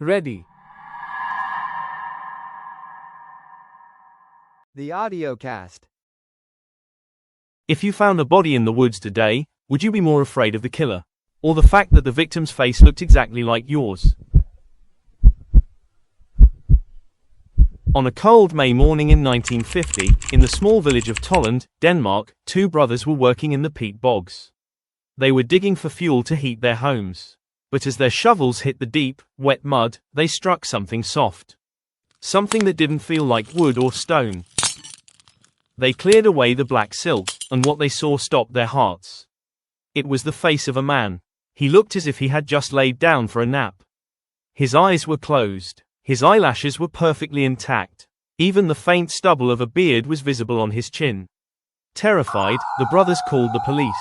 Ready. The Audiocast. If you found a body in the woods today, would you be more afraid of the killer? Or the fact that the victim's face looked exactly like yours? On a cold May morning in 1950, in the small village of Tolland, Denmark, two brothers were working in the peat bogs. They were digging for fuel to heat their homes. But as their shovels hit the deep, wet mud, they struck something soft. Something that didn't feel like wood or stone. They cleared away the black silt, and what they saw stopped their hearts. It was the face of a man. He looked as if he had just laid down for a nap. His eyes were closed. His eyelashes were perfectly intact. Even the faint stubble of a beard was visible on his chin. Terrified, the brothers called the police.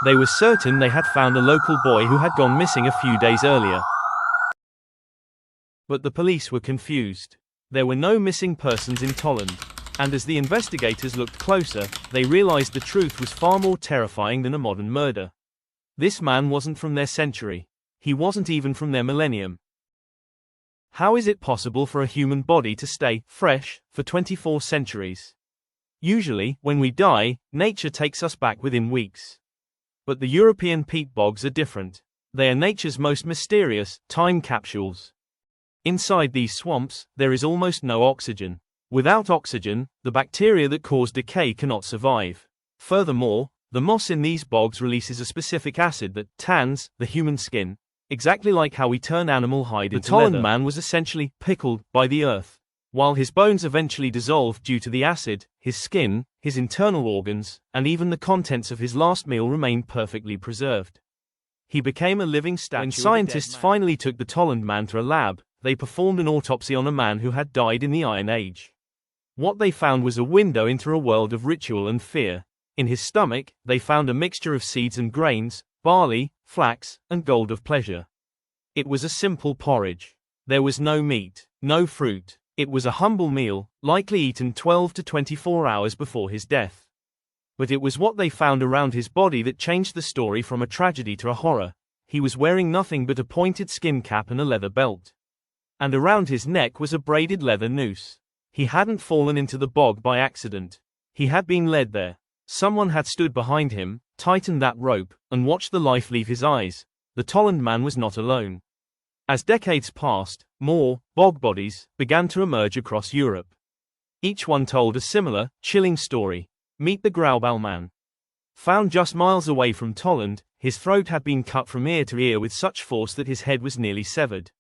They were certain they had found a local boy who had gone missing a few days earlier. But the police were confused. There were no missing persons in Tolland. And as the investigators looked closer, they realized the truth was far more terrifying than a modern murder. This man wasn't from their century. He wasn't even from their millennium. How is it possible for a human body to stay fresh for 24 centuries? Usually, when we die, nature takes us back within weeks. But the European peat bogs are different. They are nature's most mysterious time capsules. Inside these swamps, there is almost no oxygen. Without oxygen, the bacteria that cause decay cannot survive. Furthermore, the moss in these bogs releases a specific acid that tans the human skin, exactly like how we turn animal hide into leather. The Tolland man was essentially pickled by the earth. While his bones eventually dissolved due to the acid, his skin, his internal organs, and even the contents of his last meal remained perfectly preserved. He became a living statue. When scientists finally took the Tolland man to a lab, they performed an autopsy on a man who had died in the Iron Age. What they found was a window into a world of ritual and fear. In his stomach, they found a mixture of seeds and grains, barley, flax, and gold of pleasure. It was a simple porridge. There was no meat, no fruit. It was a humble meal, likely eaten 12 to 24 hours before his death. But it was what they found around his body that changed the story from a tragedy to a horror. He was wearing nothing but a pointed skin cap and a leather belt. And around his neck was a braided leather noose. He hadn't fallen into the bog by accident. He had been led there. Someone had stood behind him, tightened that rope, and watched the life leave his eyes. The Tolland man was not alone. As decades passed, more bog bodies began to emerge across Europe. Each one told a similar, chilling story. Meet the Graubaal man. Found just miles away from Tolland, his throat had been cut from ear to ear with such force that his head was nearly severed.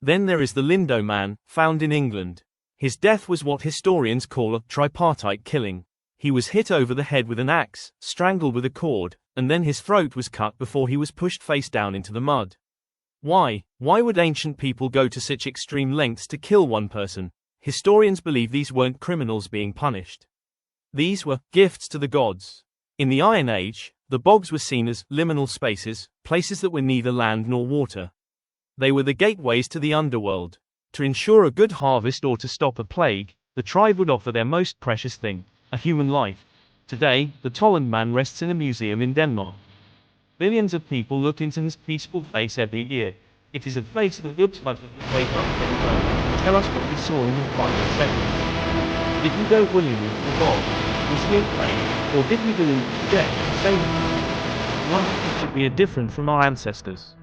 Then there is the Lindo man, found in England. His death was what historians call a tripartite killing. He was hit over the head with an axe, strangled with a cord, and then his throat was cut before he was pushed face down into the mud. Why? Why would ancient people go to such extreme lengths to kill one person? Historians believe these weren't criminals being punished. These were gifts to the gods. In the Iron Age, the bogs were seen as liminal spaces, places that were neither land nor water. They were the gateways to the underworld. To ensure a good harvest or to stop a plague, the tribe would offer their most precious thing, a human life. Today, the Tolland man rests in a museum in Denmark. Billions of people look into his peaceful face every year. It is a face that looks like the wake up and tell us what we saw in the final seconds. Did we go willingly to the bog? Was he afraid? Or did we believe death to save him? Life should be different from our ancestors.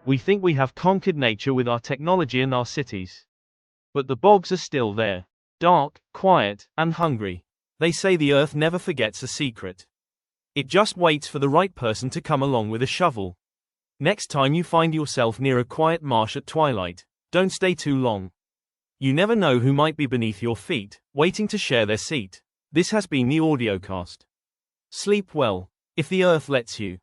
We think we have conquered nature with our technology and our cities. But the bogs are still there. Dark, quiet, and hungry. They say the earth never forgets a secret. It just waits for the right person to come along with a shovel. Next time you find yourself near a quiet marsh at twilight, don't stay too long. You never know who might be beneath your feet, waiting to share their seat. This has been the Audiocast. Sleep well, if the earth lets you.